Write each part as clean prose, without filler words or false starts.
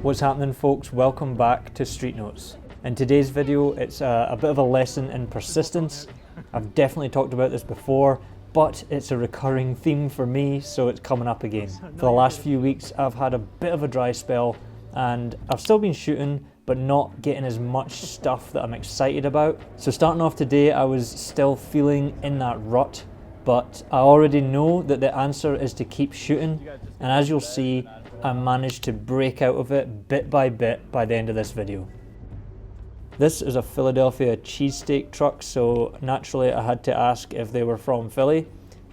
What's happening, folks? Welcome back to Street Notes. In today's video, it's a bit of a lesson in persistence. I've definitely talked about this before, but it's a recurring theme for me, so it's coming up again. For the last few weeks, I've had a bit of a dry spell, and I've still been shooting, but not getting as much stuff that I'm excited about. So starting off today, I was still feeling in that rut, but I already know that the answer is to keep shooting, and as you'll see, I managed to break out of it bit by the end of this video. This is a Philadelphia cheesesteak truck, so naturally I had to ask if they were from Philly.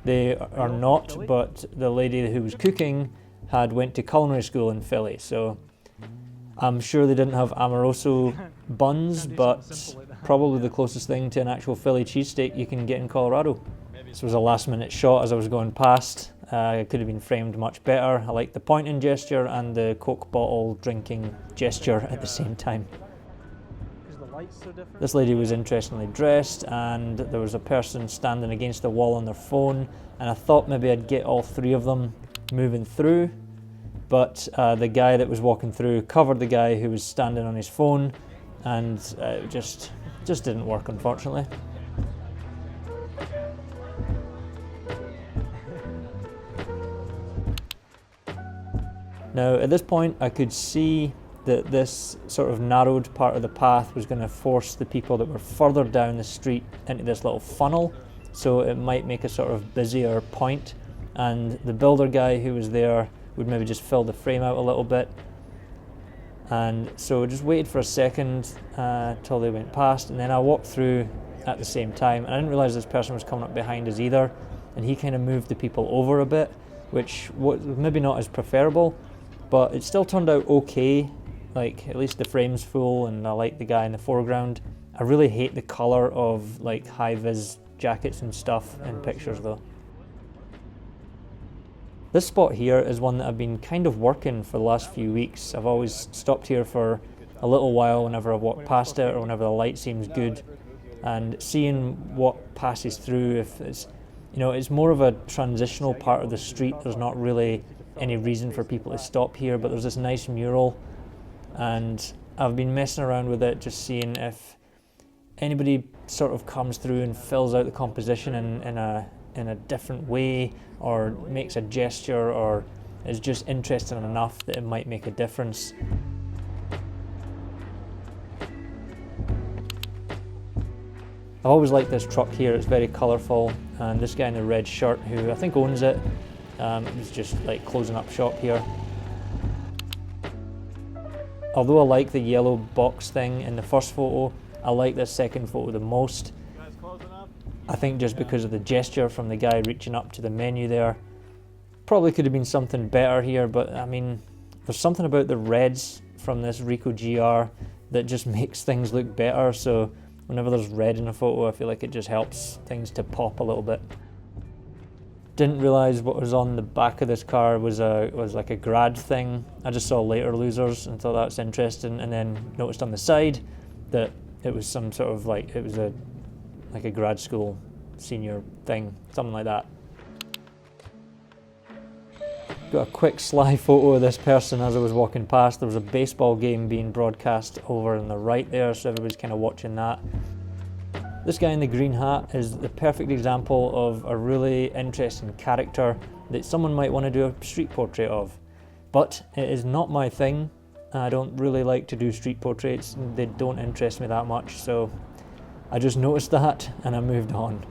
They are not, but the lady who was cooking had went to culinary school in Philly, so I'm sure they didn't have Amoroso buns, but probably the closest thing to an actual Philly cheesesteak you can get in Colorado. This was a last minute shot as I was going past. It could have been framed much better. I like the pointing gesture and the Coke bottle drinking gesture at the same time. This lady was interestingly dressed, and there was a person standing against the wall on their phone, and I thought maybe I'd get all three of them moving through, but the guy that was walking through covered the guy who was standing on his phone, and it just didn't work, unfortunately. Now at this point I could see that this sort of narrowed part of the path was going to force the people that were further down the street into this little funnel, so it might make a sort of busier point, and the builder guy who was there would maybe just fill the frame out a little bit. And so I just waited for a second till they went past, and then I walked through at the same time, and I didn't realise this person was coming up behind us either, and he kind of moved the people over a bit, which was maybe not as preferable, but it still turned out okay. Like, at least the frame's full, and I like the guy in the foreground. I really hate the colour of like high-vis jackets and stuff in pictures though. This spot here is one that I've been kind of working for the last few weeks. I've always stopped here for a little while whenever I walk past it or whenever the light seems good, and seeing what passes through. If it's, you know, it's more of a transitional part of the street. There's not really any reason for people to stop here, but there's this nice mural, and I've been messing around with it, just seeing if anybody sort of comes through and fills out the composition in a different way, or makes a gesture, or is just interesting enough that it might make a difference. I've always liked this truck here. It's very colourful, and this guy in the red shirt, who I think owns it, was just like closing up shop here. Although I like the yellow box thing in the first photo, I like this second photo the most. I think just because of the gesture from the guy reaching up to the menu there. Probably could have been something better here, but I mean, there's something about the reds from this Ricoh GR that just makes things look better, so whenever there's red in a photo, I feel like it just helps things to pop a little bit. Didn't realise what was on the back of this car was like a grad thing. I just saw later losers and thought that's interesting, and then noticed on the side that it was some sort of like, it was like a grad school senior thing, something like that. Got a quick sly photo of this person as I was walking past. There was a baseball game being broadcast over on the right there, so everybody's kind of watching that. This guy in the green hat is the perfect example of a really interesting character that someone might want to do a street portrait of. But it is not my thing. I don't really like to do street portraits. They don't interest me that much, so I just noticed that and I moved on.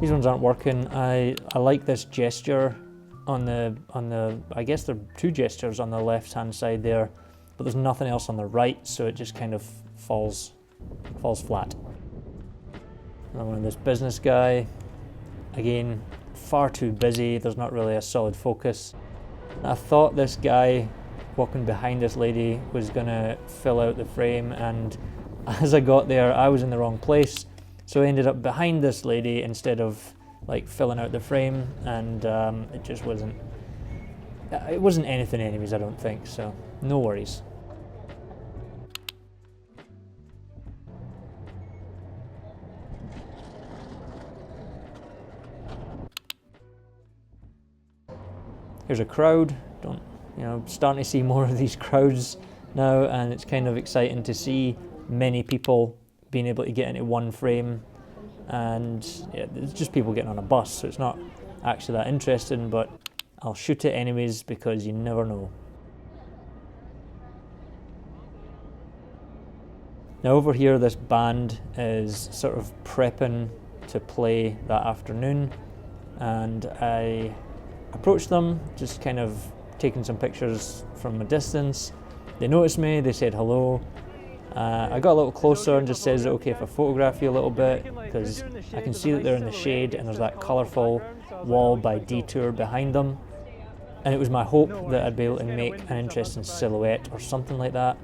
These ones aren't working. I like this gesture on the I guess there are two gestures on the left hand side there, but there's nothing else on the right, so it just kind of falls flat. Another one of this business guy. Again, far too busy. There's not really a solid focus. I thought this guy walking behind this lady was gonna fill out the frame, and as I got there, I was in the wrong place. So I ended up behind this lady instead of like filling out the frame, and it just wasn't anything anyways, I don't think, so no worries. Here's a crowd. Starting to see more of these crowds now, and it's kind of exciting to see many people being able to get into one frame. And yeah, it's just people getting on a bus, so it's not actually that interesting, but I'll shoot it anyways because you never know. Now over here, this band is sort of prepping to play that afternoon, and I approached them, just kind of taking some pictures from a distance. They noticed me, they said hello. I got a little closer and just said, is it okay if I photograph you a little bit? Because I can see that they're in the shade and there's that colourful wall by Detour behind them. And it was my hope that I'd be able to make an interesting silhouette or something like that.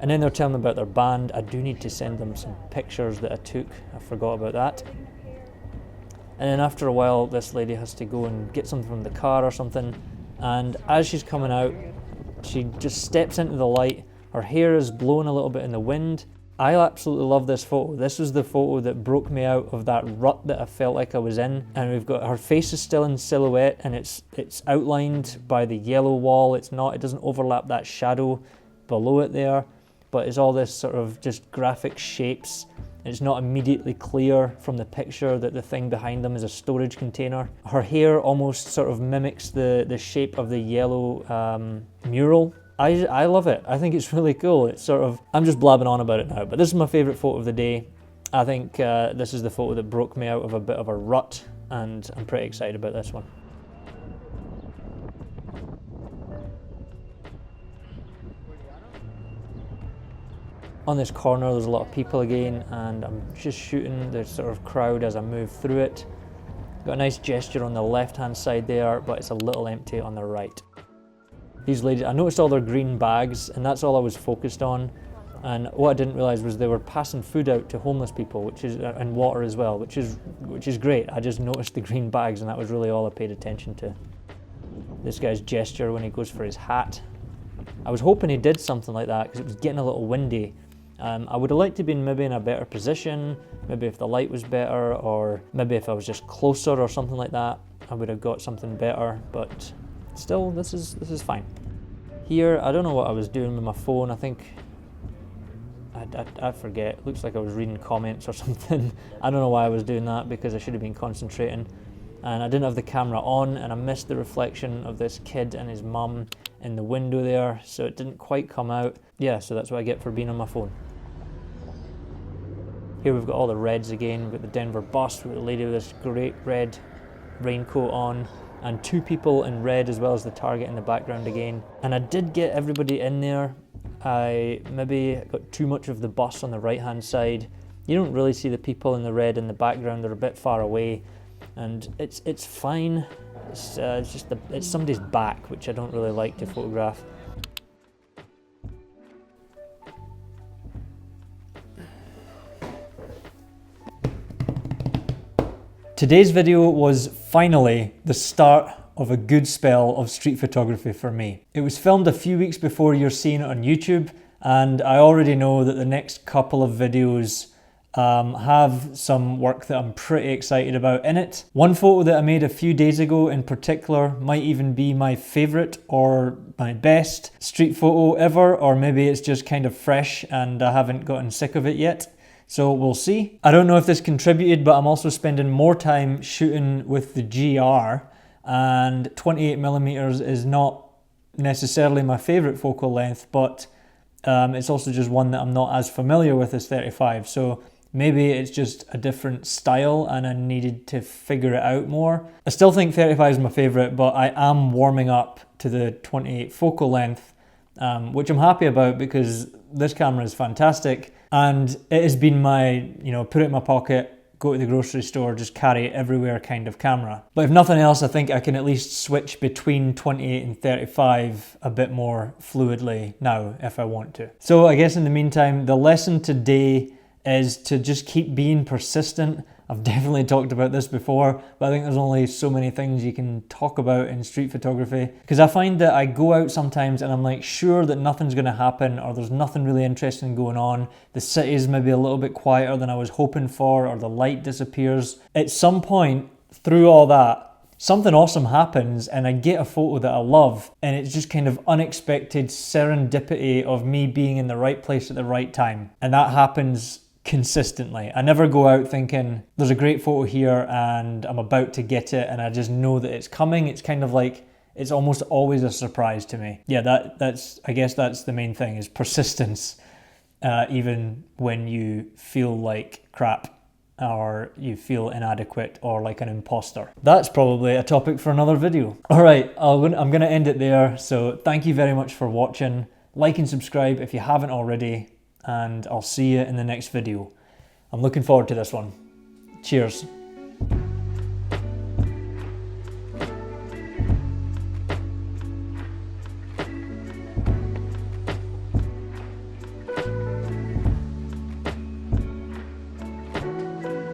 And then they're telling me about their band. I do need to send them some pictures that I took. I forgot about that. And then after a while, this lady has to go and get something from the car or something. And as she's coming out, she just steps into the light. Her hair is blowing a little bit in the wind. I absolutely love this photo. This was the photo that broke me out of that rut that I felt like I was in. And we've got her face is still in silhouette, and it's outlined by the yellow wall. It doesn't overlap that shadow below it there, but it's all this sort of just graphic shapes. And it's not immediately clear from the picture that the thing behind them is a storage container. Her hair almost sort of mimics the shape of the yellow mural. I love it. I think it's really cool. It's sort of, I'm just blabbing on about it now, but this is my favourite photo of the day. I think this is the photo that broke me out of a bit of a rut, and I'm pretty excited about this one. On this corner there's a lot of people again, and I'm just shooting the sort of crowd as I move through it. Got a nice gesture on the left hand side there, but it's a little empty on the right. These ladies, I noticed all their green bags, and that's all I was focused on. And what I didn't realise was they were passing food out to homeless people, and water as well, which is great. I just noticed the green bags, and that was really all I paid attention to. This guy's gesture when he goes for his hat. I was hoping he did something like that because it was getting a little windy. I would have liked to be maybe in a better position, maybe if the light was better, or maybe if I was just closer or something like that, I would have got something better, but still, this is fine. Here, I don't know what I was doing with my phone. I think, I forget. It looks like I was reading comments or something. I don't know why I was doing that, because I should have been concentrating. And I didn't have the camera on, and I missed the reflection of this kid and his mum in the window there, so it didn't quite come out. Yeah, so that's what I get for being on my phone. Here we've got all the reds again. We've got the Denver bus, we've got the lady with this great red raincoat on, and two people in red as well as the target in the background again. And I did get everybody in there. I maybe got too much of the bus on the right hand side. You don't really see the people in the red in the background, they're a bit far away, and it's fine. It's somebody's back, which I don't really like to photograph. Today's video was finally the start of a good spell of street photography for me. It was filmed a few weeks before you're seeing it on YouTube, and I already know that the next couple of videos have some work that I'm pretty excited about in it. One photo that I made a few days ago in particular might even be my favourite or my best street photo ever, or maybe it's just kind of fresh and I haven't gotten sick of it yet. So we'll see. I don't know if this contributed, but I'm also spending more time shooting with the GR, and 28mm is not necessarily my favourite focal length, but it's also just one that I'm not as familiar with as 35. So maybe it's just a different style and I needed to figure it out more. I still think 35 is my favourite, but I am warming up to the 28 focal length, which I'm happy about because this camera is fantastic. And it has been my, put it in my pocket, go to the grocery store, just carry it everywhere kind of camera. But if nothing else, I think I can at least switch between 28 and 35 a bit more fluidly now if I want to. So I guess in the meantime, the lesson today is to just keep being persistent. I've definitely talked about this before, but I think there's only so many things you can talk about in street photography. Because I find that I go out sometimes and I'm like sure that nothing's going to happen, or there's nothing really interesting going on. The city's maybe a little bit quieter than I was hoping for, or the light disappears. At some point through all that, something awesome happens and I get a photo that I love, and it's just kind of unexpected serendipity of me being in the right place at the right time. And that happens consistently. I never go out thinking there's a great photo here and I'm about to get it and I just know that it's coming. It's kind of like, it's almost always a surprise to me. Yeah, that's I guess that's the main thing, is persistence. Even when you feel like crap or you feel inadequate or like an imposter. That's probably a topic for another video. All right, I'm gonna end it there. So thank you very much for watching. Like and subscribe if you haven't already, and I'll see you in the next video. I'm looking forward to this one. Cheers.